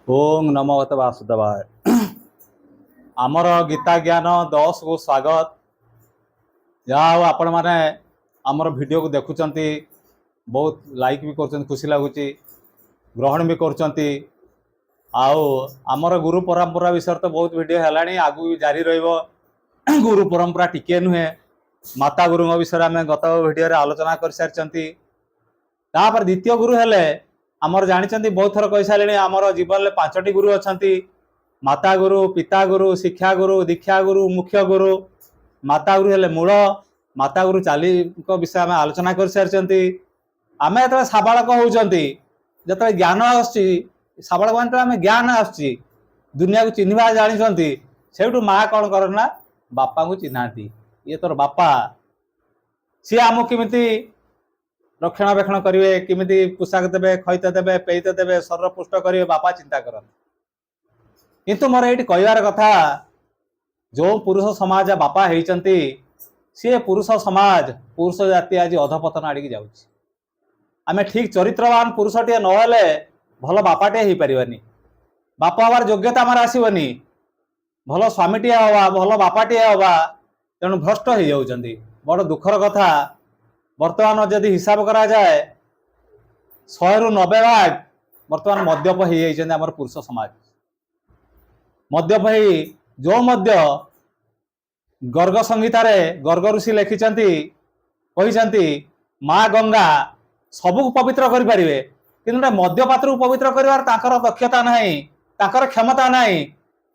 ओम नमो भगवते वासुदेवाय। आमर गीता ज्ञान 10 को स्वागत। जहाँ आपण मैंने आमर वीडियो को देखुंट बहुत लाइक भी कर खुशी लगुच ग्रहण भी कर आमर गुरु परंपरा विषय तो बहुत वीडियो है आगू भी जारी रही। गुरु परंपरा टिके नुहे माता गुरु विषय आम गत वीडियो आलोचना कर सारी। द्वितीय गुरु हेले आमर जानी बहुत थर कह सारे आमर जीवन में 5टी गुरु अच्छा। माता गुरु, पिता गुरु, शिक्षा गुरु, दीक्षा गुरु, मुख्य गुरु। माता गुरु हेले मूल। माता गुरु चाली विषय आम आलोचना कर सारी। आम जो साबाड़क होती जो ज्ञान आसाबाड़क आम ज्ञान आसुची दुनिया को चिन्हवा जानी से माँ कौन करना बापा को चिन्हां ये तोर बापा सी आमको किमिति रक्षणाबेक्षण करेंगे किमिति पोशाक देवे खैत देवे पेत देवे शरीर पुष्ट करेंगे बापा चिंता करते। किंतु मोर ये कहबार कथा जो पुरुष समाज बापा होती सी पुरुष समाज पुरुष जाति आज अधपतन आड़िकी जाऊँगी। आम ठीक चरित्रवान पुरुष टे नहले भल बापाटे हो पारानी बाप हबार योग्यता आमर आसवनी भल स्वामीटे हवा भल बापाटे हवा तेणु भ्रष्ट हो जाऊँगी। बड़ दुखर कथा बर्तमान जदि हिसाब करा जाए 100 रु 90 भाग बर्तमान मद्यप हो आमर पुरुष समाज। मद्यप जो मध्य गर्ग संहितार गर्ग ऋषि लिखिं कहते माँ गंगा सबू पवित्र करें कि मद्य पात्र को पवित्र कर दक्षता ना क्षमता ना।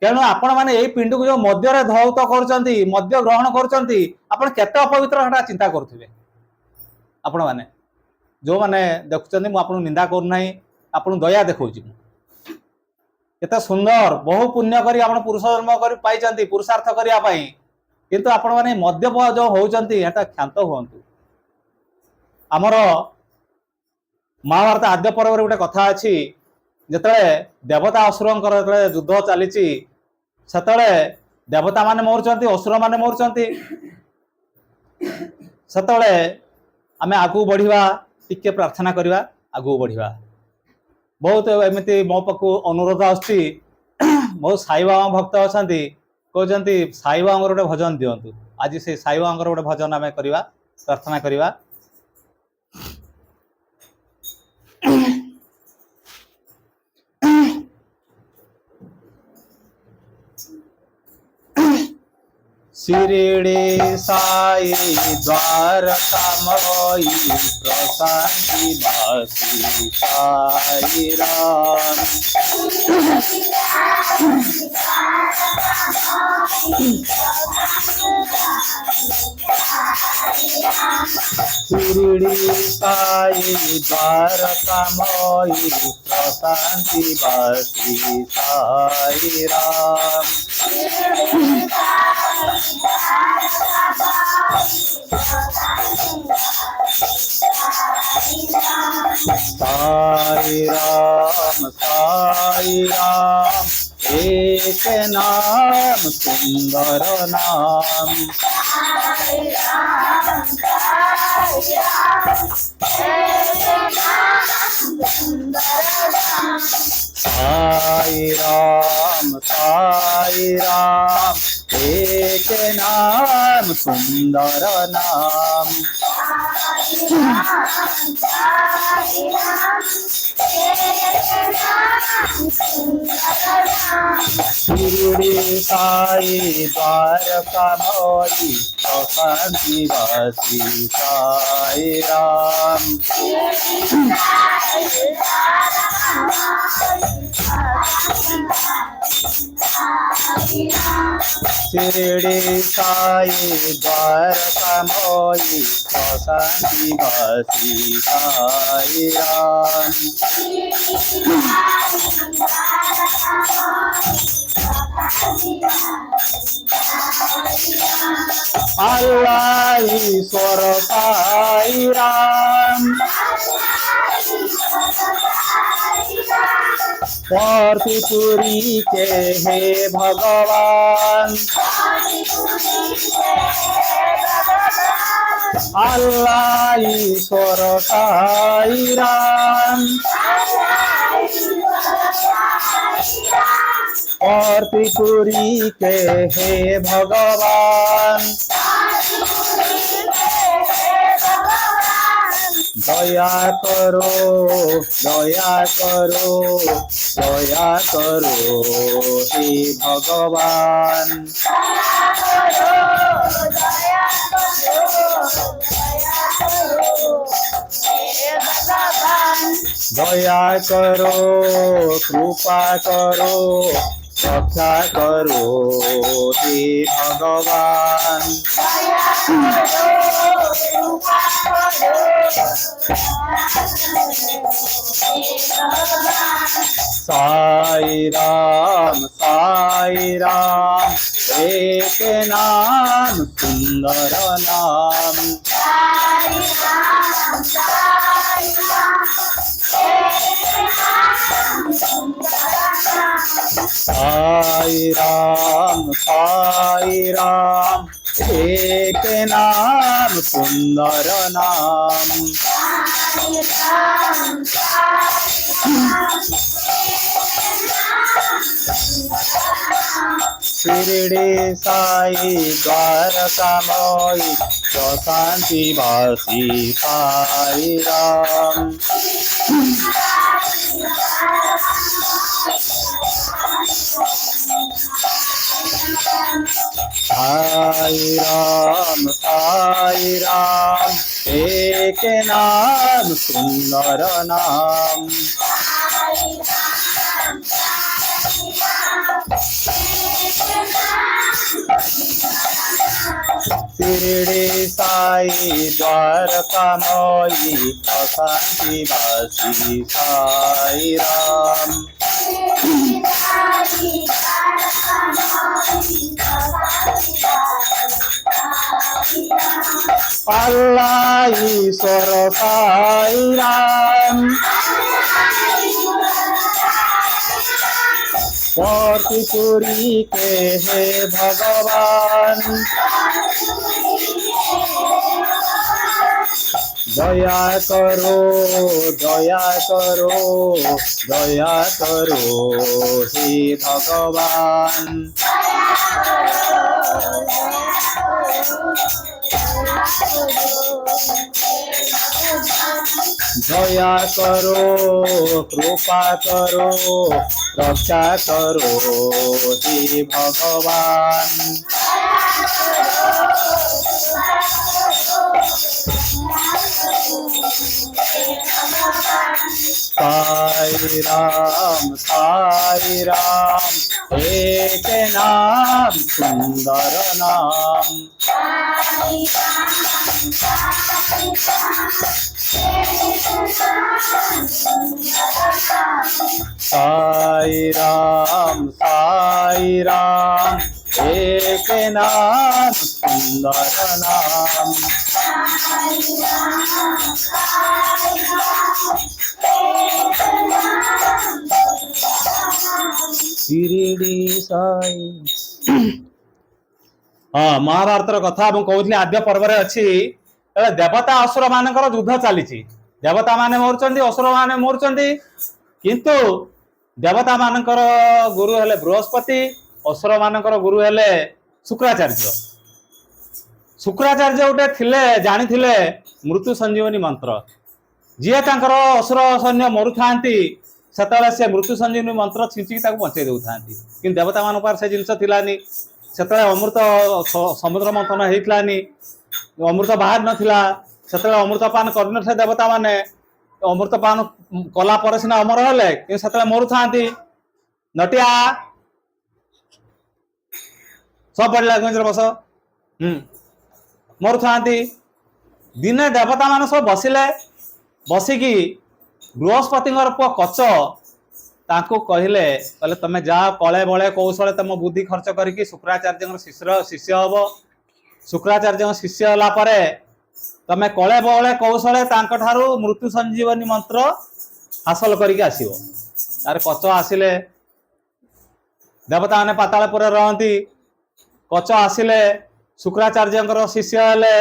तेणु आपण मैंने यही पिंड को जो मद्य धौत कर मद्य ग्रहण करते अपवित्र चिंता करुवे। आपण मैंने जो मैंने देखुं मुझे निंदा करना आपन दया देखा केते सुंदर बहु पुण्य करी आपण पुरुष जन्म कर पाई पुरुषार्थ करने किंतु आपण मैंने मद्यप जो होती क्षांत हूँ। आमर महाभारत आद्य पर्व गोटे कथा अच्छी जिते देवता असुर युद्ध चली से देवता माने मरुंच असुर माने मरुंच से आमे आगू बढ़िया टिके प्रार्थना करवा आगू बढ़िया। बहुत एमती मो पाखु अनुरोध आसुची बहुत साई बाबा भक्त अच्छा कहते साई बाबा गोटे भजन दिंतु आज से साई बाबा गोटे भजन आम करवा प्रार्थना करवा। शिरडी साई द्वारकामयी प्रशांति वासी साई राम। शिरडी साई द्वारकामयी प्रशांति वासी साई राम। साई राम एक नाम सुंदर नाम। साई राम एक नाम सुंदर नाम। शिरडी साई द्वारकामयी प्रशांति वासी साई राम। शिरडी साई द्वारकामयी प्रशांति वासी साई राम। अल्लाह ईश्वर साई राम। पार्थिपुरी के हे भगवान। अल्लाह ईश्वर साई राम। और त्रिपुरी के हे भगवान दया करो दया करो दया करो हे भगवान दया करो कृपा करो रक्षा करो हे भगवान साई राम एक नाम सुंदर नाम साई राम एक नाम सुंदर नाम शिरडी साई द्वारकामयी शांति वासी साई राम साई राम एक नाम सुंदर नाम शिरडी साई द्वारकामयी शांति वासी साई राम अल्लाह ईश्वर साई राम त्रिपुरी के हे भगवान दया करो दया करो दया करो हे भगवान दया करो कृपा करो रक्षा करो हे भगवान साई राम एक नाम सुंदर नाम साई राम एक नाम सुंदर नाम शिरडी साई हाँ महाभारतर कथा कहूली आद्य पर्व अच्छी देवता असुर मानकर युद्ध चली देवता माने मरुचंदी असुर माने मरुचंदी किंतु देवता मानकर गुरु हेले बृहस्पति असुर मानकर गुरु हेले शुक्राचार्य शुक्राचार्य गोटे थिले जानी थिले मृत्यु संजीवनी मंत्र जी तांकर असुर सैन्य मरु थांती सेतबेले से मृत्यु संजीवनी मंत्र छिंचिकी ताको बंचै देउ थांती कि देवता मान पार से जिंस थिलानी सेतबेले अमृत समुद्र मंथन हेइतलानी अमृत बाहर नथिला सेतबेले अमृतपान करन से देवता माने अमृतपान कला पर सिना अमर हेले कि सेतबेले मरु थांती नटिया सब बढ़ला गंजर बस मरु थांती दिने देवता मान सब बसिले बसिकी बृहस्पति पुआ कच ताको कहले कहले तमे जा कले बले कौशले तुम बुद्धि खर्च करके शुक्राचार्य शिष्य हम शुक्राचार्य शिष्य होला परे तमे कले बले कौशले तांको ठारू मृत्यु संजीवनी मंत्र हासिल करके आसीबो तार कच आसिले देवता माने पातालपुर रहंती कच आसिले शुक्राचार्य शिष्य हेले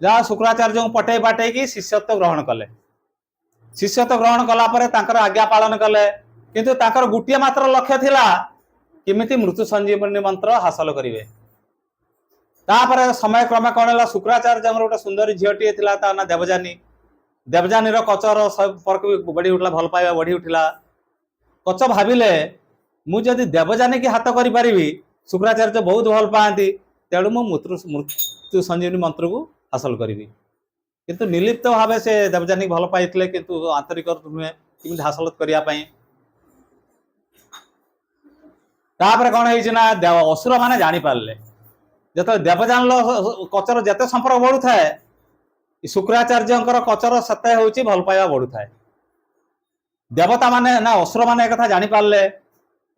जहाँ शुक्राचार्य पटई पाटई शिष्यत्व ग्रहण कले शिष्यत्व ग्रहण कला परे तांकर आज्ञा पालन कले किंतु ताकर गुटिया मात्र लक्ष्य थिला किमिति मृत्यु संजीवनी मंत्र हासिल करिवे। तापर समय क्रमे कौन है शुक्राचार्य गोटे सुंदरी झीटी था ता ना देवजानी। देवजानी कचर संपर्क भी बढ़ी उठला, भल पाइबा बढ़ी उठला। कच भाविले मुझे देवजानी की हाथ करी शुक्राचार्य बहुत भल पाती तेणु मु मृत्यु संजीवनी मंत्र को हासिल करी। किंतु निर्लिप्त भाव से देवजानी भल पाई किंतु आंतरिक नुहे कि हासिल करने। तापर कौन है असुर मैंने जानी पारे जो देवजान कचर जिते संपर्क बढ़ू थाए शुक्राचार्य कचर सत्य हूँ भल पाइबा बढ़ू थाए। देवता माने ना असुर मैंने एक जानी पारे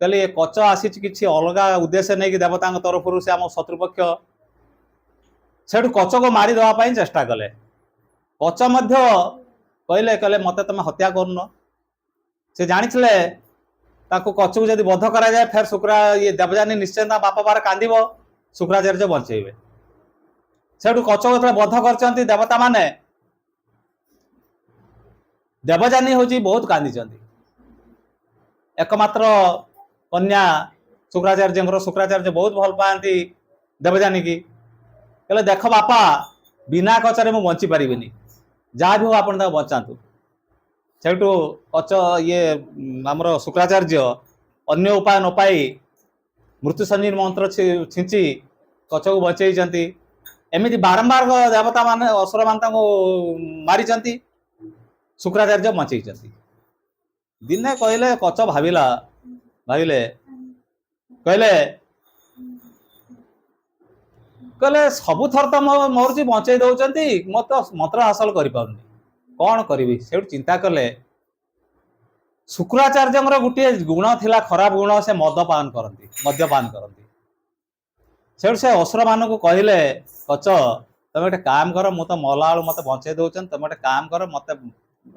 कहले ये कच आसी किसी अलग उद्देश्य नहीं कि देवता तरफ से आम शत्रुपक्ष से कच को मारी देवाई चेष्टा कले। कच कहले कहले मत तुम हत्या करन से जानी कच को जब बध करा जाए फिर शुक्रा ये देवजानी निश्चय बाप बार कांद शुक्राचार्य बचेबे। से कच को बध कर देवता माने देवजानी हूँ बहुत कांदी एकमात्र कन्या शुक्राचार्य शुक्राचार्य बहुत भल पाती देवजानी की कहले देख बापा बिना कचरे मुझे बची पारिनी जहाँ भी हो आप बचातु। से कच ये आमर शुक्राचार्य अन्य उपाय न पाई मृत्यु संजीवनी मंत्र छिंची कच को बचई एमती बारंबार देवता मान असुर मान मारी शुक्राचार्य बचई। दिने कहले कच भाविले कहले कहले सबु थर तो मोर जी बचई दौरान मत मंत्र हासिल कर कौन करी से चिंता कले। शुक्राचार्य गोटे गुण थिला खराब गुण से मद्यपान करती से असुर मान को कहले कच तुम गोटे काम कर मु तो मला मत बचई दौरान तुम गोटे काम कर मत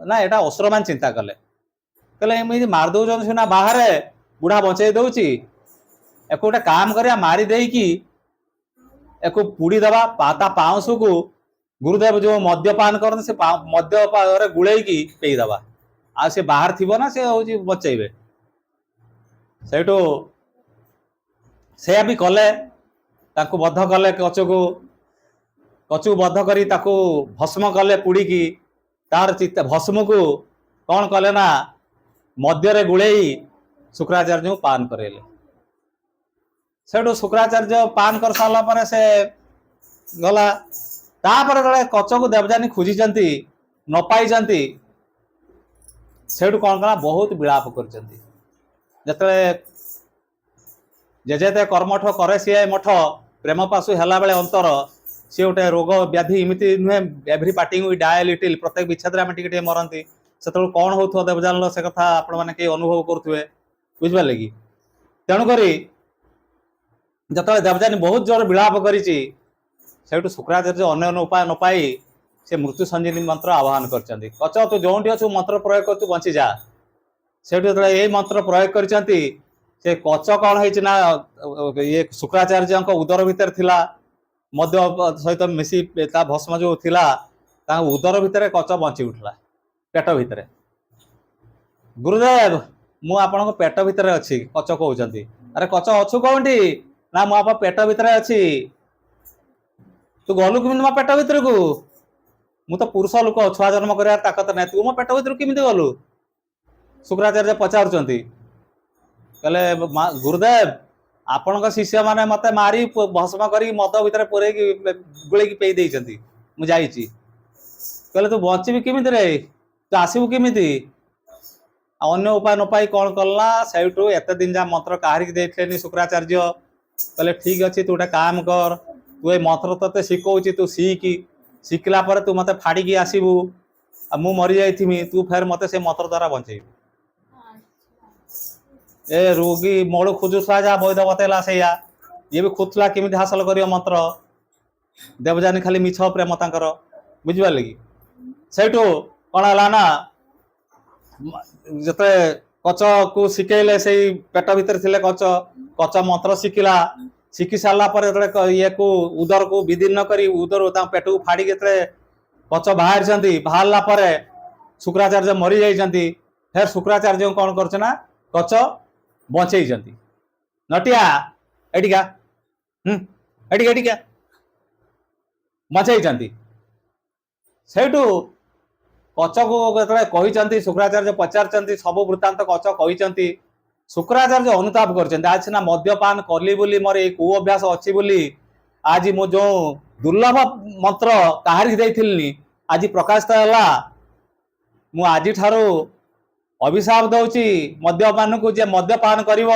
ना यहाँ असुर मान चिंता कले कहले एमती मार दौरान सीना बाहर बुढ़ा बचई दौची एक गोटे काम कर मारी देकी एक पुड़ी दबा पाता पाउंस को गुरुदेव जो मद्यपान करते से मद्य गुड़े पेई दबा आ से बाहर थी ना से हूँ बचेबे। से भी कले बध कले कच को बध करी भस्म कले पुड़ी की तार चित्त भस्म को कौन कले ना मद्य गुड़े शुक्राचार्य को पान करेले। से शुक्राचार्य पान कर सारा पर से गला तापर जड़े कच को देवजानी खोजी न पाई से कौन करना बहुत विलाप कर जेते कर्मठ करे सी मठ प्रेम पाशु है बेले अंतर सी गोटे रोग व्याधि इमती नुहे every parting we die little प्रत्येक विच्छेद में टे मरती से कौन हो देवजान से कथा आपण मैंने कई अनुभव करुवे बुझे कि तेणुक जो देवजानी बहुत जोर विलाप कर शुक्राचार्य अन्य उपाय न पाई से मृत्यु संजीवनी मंत्र आह्वान कर कच तू जो अच्छु मंत्र प्रयोग कर तू बची जा से यही मंत्र प्रयोग कर कच कौन है ये शुक्राचार्य उदर भितर थिला मध्य सहित मिसी भस्म जो थिला उदर भितर कच बची उठला पेट भितर। गुरुदेव मु आपण पेट भितर अच्छी कच कहते अरे कच अच्छु कौटी ना मु पेट भितर अच्छी तू गलु कि मो पेट भितर को मु तो पुरुष लोक छुआ जन्म कर ताकत ना तू मो पेट भितर केमी गलु शुक्राचार्य पचार कहले गुरुदेव आपण शिष्य माने मते मारी भस्म करी मद भितर पुरे गुले पे देइचंती मु जाइची कहले तू बचबी केमी रे तू आसबू केमी अन्य उपाय न पाई कौन कला से एत दिन जा मंत्र काहरिक देखलेनी शुक्राचार्य कहले ठीक अच्छे तू गोटे काम कर तू ये मंत्र ते शिखौची तू शिखला पर तू मत फाड़ी आसबू मु मरी जाइथि तू फेर मत से मंत्र द्वारा बचे ए रोगी मड़ू खोजुला जहाँ वैद बतेला से ये भी खोजुला केमी हासिल कर मंत्र देवजानी खाली मिछ प्रेम तांकर बुझिपारे कि से कौन है ना जिते कच को शिखेले से पेट भितर थिले कच मंत्र शिखिला शिखि सारा पर ये को उदर को विदीर्ण करी उदर पेट को फाड़ी कच बाहर बाहरला शुक्राचार्य मरी जाइछंती फिर शुक्राचार्य कौन करना କଚ ବଞ୍ଚେଇଛନ୍ତି। ନଟିଆ ଏଠିକା ଏଠିକା ବଞ୍ଚେଇଛନ୍ତି। ସେଇଠୁ କଚକୁ ଯେତେବେଳେ କହିଛନ୍ତି ଶୁକ୍ରାଚାର୍ଯ୍ୟ ପଚାରିଛନ୍ତି ସବୁ ବୃତ୍ତାନ୍ତ କଚ କହିଛନ୍ତି। ଶୁକ୍ରାଚାର୍ଯ୍ୟ ଅନୁତାପ କରିଛନ୍ତି ଆଜି ସିନା ମଦ୍ୟପାନ କଲି ବୋଲି ମୋର ଏଇ କୁ ଅଭ୍ୟାସ ଅଛି ବୋଲି ଆଜି ମୁଁ ଯେଉଁ ଦୁର୍ଲଭ ମନ୍ତ୍ର କାହାରିକି ଦେଇଥିଲି ଆଜି ପ୍ରକାଶିତ ହେଲା। ମୁଁ ଆଜିଠାରୁ ଅଭିଶାପ ଦଉଛି ମଦ୍ୟପାନକୁ, ଯେ ମଦ୍ୟପାନ କରିବ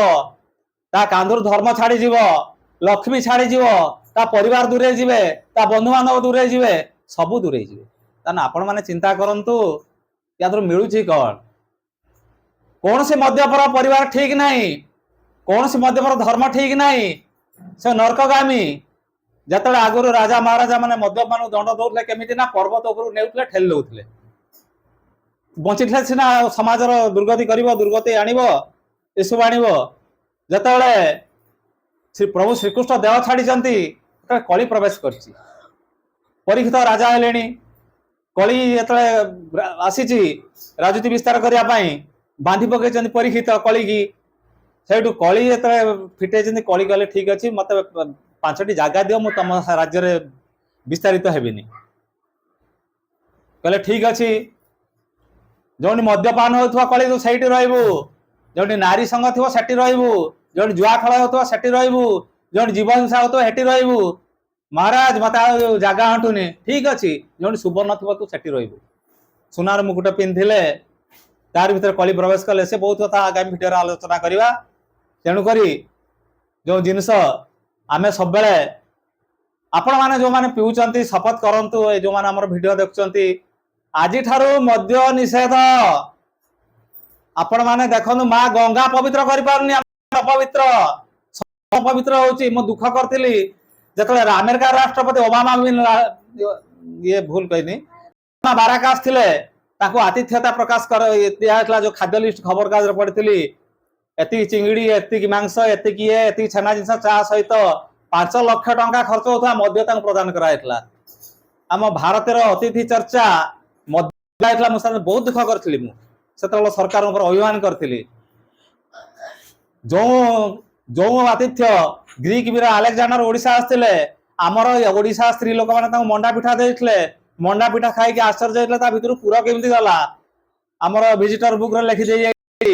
ତା କାନ୍ଧରୁ ଧର୍ମ ଛାଡ଼ିଯିବ, ଲକ୍ଷ୍ମୀ ଛାଡ଼ିଯିବ, ତା ପରିବାର ଦୂରେଇ ଯିବେ, ତା ବନ୍ଧୁବାନ୍ଧବ ଦୂରେଇ ଯିବେ, ସବୁ ଦୂରେଇ ଯିବେ। ତାହେଲେ ଆପଣମାନେ ଚିନ୍ତା କରନ୍ତୁ ୟାଦେହରୁ ମିଳୁଛି କ'ଣ? କୌଣସି ମଦ୍ୟପର ପରିବାର ଠିକ ନାହିଁ, କୌଣସି ମଦ୍ୟପର ଧର୍ମ ଠିକ ନାହିଁ, ସେ ନର୍କଗାମୀ। ଯେତେବେଳେ ଆଗରୁ ରାଜା ମହାରାଜା ମାନେ ମଦ୍ୟପାନକୁ ଦଣ୍ଡ ଦଉଥିଲେ କେମିତି ନା ପର୍ବତ ଉପରକୁ ନେଉଥିଲେ, ଠେଲି ଦଉଥିଲେ। ବଞ୍ଚିଥିଲେ ସିନା ସମାଜର ଦୁର୍ଗତି କରିବ, ଦୁର୍ଗତି ଆଣିବ, ଏସବୁ ଆଣିବ। ଯେତେବେଳେ ପ୍ରଭୁ ଶ୍ରୀକୃଷ୍ଣ ଦେହ ଛାଡ଼ିଛନ୍ତି ସେତେବେଳେ କଳି ପ୍ରବେଶ କରିଛି। ପରୀକ୍ଷିତ ରାଜା ହେଲେଣି, କଳି ଯେତେବେଳେ ଆସିଛି ରାଜୁତି ବିସ୍ତାର କରିବା ପାଇଁ ବାନ୍ଧି ପକେଇଛନ୍ତି ପରୀକ୍ଷିତ କଳିକି। ସେଇଠୁ କଳି ଯେତେବେଳେ ଫିଟେଇଛନ୍ତି, କଳି ଗଲେ ଠିକ ଅଛି ମତେ 5ଟି ଜାଗା ଦିଅ, ମୁଁ ତମ ରାଜ୍ୟରେ ବିସ୍ତାରିତ ହେବିନି। କହିଲେ ଠିକ ଅଛି, ଯୋଉଠି ମଦ୍ୟପାନ ହେଉଥିବ କଳି ତୁ ସେଇଠି ରହିବୁ, ଯୋଉଠି ନାରୀ ସଂଘ ଥିବ ସେଠି ରହିବୁ, ଯୋଉଠି ଜୁଆ ଖେଳ ହେଉଥିବ ସେଠି ରହିବୁ, ଯୋଉଠି ଜୀବ ହିଂସା ହେଉଥିବ ସେଠି ରହିବୁ। ମହାରାଜ ମତେ ଆଉ ଜାଗା ହଟୁନି। ଠିକ ଅଛି, ଯୋଉଠି ସୁବର୍ଣ୍ଣ ଥିବ ତୁ ସେଠି ରହିବୁ। ସୁନାର ମୁକୁଟ ପିନ୍ଧିଲେ, ତାର ଭିତରେ କଳି ପ୍ରବେଶ କଲେ। ସେ ବହୁତ କଥା ଆଗାମୀ ଭିଡ଼ିଓରେ ଆଲୋଚନା କରିବା। ତେଣୁକରି ଯେଉଁ ଜିନିଷ ଆମେ ସବୁବେଳେ ଆପଣମାନେ ଯେଉଁମାନେ ପିଉଛନ୍ତି ଶପଥ କରନ୍ତୁ, ଏ ଯେଉଁମାନେ ଆମର ଭିଡ଼ିଓ ଦେଖୁଛନ୍ତି ଆଜିଠାରୁ ମଦ୍ୟ ନିଷେଧ। ଆପଣମାନେ ଦେଖନ୍ତୁ ମା ଗଙ୍ଗା ପବିତ୍ର କରିପାରୁନି, ଅପବିତ୍ର ଅପବିତ୍ର ହଉଛି। ମୁଁ ଦୁଃଖ କରିଥିଲି ଯେତେବେଳେ ଆମେରିକା ରାଷ୍ଟ୍ରପତି ଓବାମା ଇଏ ଭୁଲ କହିନି ବାରାକ ଆସିଥିଲେ, ତାଙ୍କୁ ଆତିଥ୍ୟତା ପ୍ରକାଶ ଦିଆଯାଇଥିଲା। ଯୋଉ ଖାଦ୍ୟ ଲିଷ୍ଟ ଖବର କାଗଜରେ ପଢିଥିଲି, ଏତିକି ଚିଙ୍ଗୁଡି, ଏତିକି ମାଂସ, ଏତିକି ଏତିକି ଛେନା ଜିନିଷ, ଚା ସହିତ 5 ଲକ୍ଷ ଟଙ୍କା ଖର୍ଚ୍ଚ ହଉଥିବା ମଦ୍ୟ ତାଙ୍କୁ ପ୍ରଦାନ କରାଯାଇଥିଲା। ଆମ ଭାରତର ଅତିଥି ଚର୍ଚ୍ଚା ମଦ୍ୟ ହେଇଥିଲା। ମୁଁ ସେତେବେଳେ ବହୁତ ଦୁଃଖ କରିଥିଲି। ମୁଁ ସେତେବେଳେ ସରକାରଙ୍କ ଉପରେ ଅଭିମାନ କରିଥିଲି। ଯୋଉ ଆତିଥ୍ୟ ଗ୍ରୀକ ବୀର ଆଲେକ୍ଜାଣ୍ଡର ଓଡ଼ିଶା ଆସିଥିଲେ, ଆମର ଓଡ଼ିଶା ସ୍ତ୍ରୀ ଲୋକମାନେ ତାଙ୍କୁ ମଣ୍ଡା ପିଠା ଦେଇଥିଲେ। ମଣ୍ଡା ପିଠା ଖାଇକି ଆଶ୍ଚର୍ଯ୍ୟ ହେଇଥିଲା ତା ଭିତରୁ ପୁର କେମିତି ଗଲା। ଆମର ଭିଜିଟର ବୁକରେ ଲେଖି ଦେଇଯାଇଛି,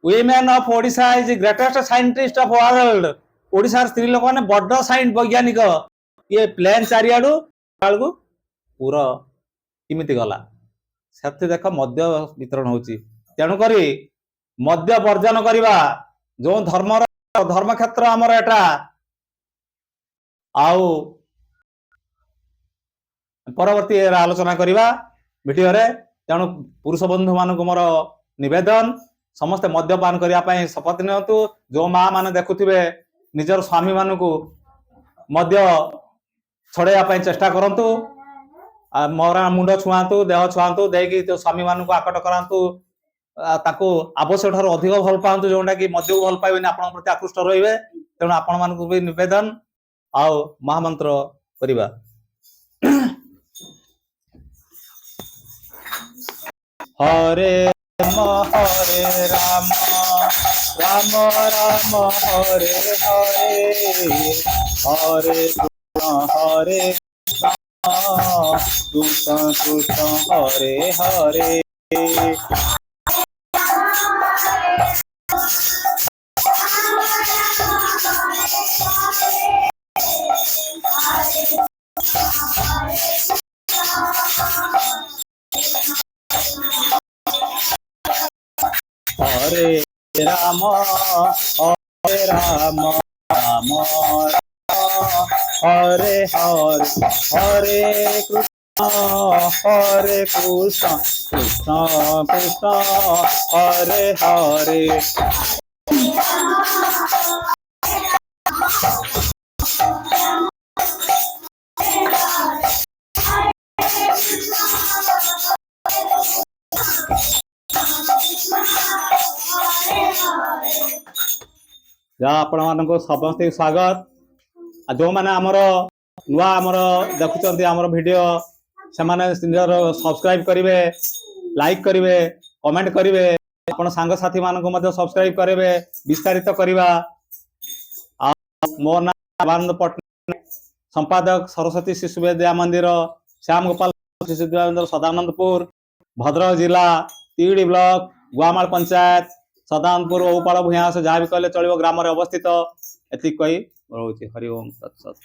women of Odisha is greatest scientist of world. ଓଡ଼ିଶାର ସ୍ତ୍ରୀ ଲୋକମାନେ ବଡ ସାଇଣ୍ଟ ବୈଜ୍ଞାନିକ। ଇଏ ପ୍ଲେନ୍ ଚାରିଆଡୁ ବେଳକୁ ପୁର କେମିତି ଗଲା। ସେଠି ଦେଖ ମଦ୍ୟ ବିତରଣ ହଉଛି। ତେଣୁକରି ମଦ୍ୟ ବର୍ଜନ କରିବା, ଯୋଉ ଧର୍ମକ୍ଷେତ୍ର ଆମର ଏଟା। ଆଉ ପରବର୍ତ୍ତୀ ଆଲୋଚନା କରିବା ଭିଡ଼ିଓରେ। ତେଣୁ ପୁରୁଷ ବନ୍ଧୁ ମାନଙ୍କୁ ମୋର ନିବେଦନ, ସମସ୍ତେ ମଦ୍ୟପାନ କରିବା ପାଇଁ ଶପଥ ନିଅନ୍ତୁ। ଯୋଉ ମା ମାନେ ଦେଖୁଥିବେ ନିଜର ସ୍ୱାମୀ ମାନଙ୍କୁ ମଦ୍ୟ ଛଡେଇବା ପାଇଁ ଚେଷ୍ଟା କରନ୍ତୁ। ମରା ମୁଣ୍ଡ ଛୁଆନ୍ତୁ, ଦେହ ଛୁଆନ୍ତୁ, ଦେଇକି ସ୍ୱାମୀ ମାନଙ୍କୁ ଆକଟ କରାନ୍ତୁ, ତାକୁ ଆବଶ୍ୟକ ଠାରୁ ଅଧିକ ଭଲ ପାଆନ୍ତୁ, ଯୋଉଟା କି ମଦ୍ୟକୁ ଭଲ ପାଇବେନି, ଆପଣଙ୍କ ପ୍ରତି ଆକୃଷ୍ଟ ରହିବେ। ତେଣୁ ଆପଣ ମାନଙ୍କୁ ବି ନିବେଦନ ଆଉ ମହାମନ୍ତ୍ର କରିବା। ହରେ ହରେ ରାମ ରାମ ରାମ ହରେ ହରେ, ହରେ କୃଷ୍ଣ କୃଷ୍ଣ ହରେ ହରେ। हरे राम राम हरे हरे, हरे कृष्ण कृष्ण कृष्ण हरे हरे। आपण मानक समस्त स्वागत। जो मैंने आमर नुआ आमर देखुं आमर वीडियो से सब्सक्राइब करेंगे, लाइक करेंगे, कमेंट करेंगे। ଆପଣ ସାଙ୍ଗସାଥୀ ମାନଙ୍କୁ ମଧ୍ୟ ସବସ୍କ୍ରାଇବ କରିବେ ବିସ୍ତାରିତ କରିବା। ମୋ ନାଁ ଆନନ୍ଦ ପଟ୍ଟନାୟକ, ସମ୍ପାଦକ ସରସ୍ୱତୀ ଶିଶୁ ବିଦ୍ୟା ମନ୍ଦିର, ଶ୍ୟାମ ଗୋପାଳ ଶିଶୁ ବିଦ୍ୟା ମନ୍ଦିର, ସଦାନନ୍ଦପୁର, ଭଦ୍ରକ ଜିଲ୍ଲା, ତିହିଡି ବ୍ଲକ, ଗୁଆମାଳ ପଞ୍ଚାୟତ, ସଦାନନ୍ଦପୁର, ଔପାଳ ଭୂୟାଁସ ଯାହା ବି କହିଲେ ଚଳିବ, ଗ୍ରାମରେ ଅବସ୍ଥିତ। ଏତିକି କହି ରହୁଛି। ହରି ଓମ୍ ତତ୍ସତ୍।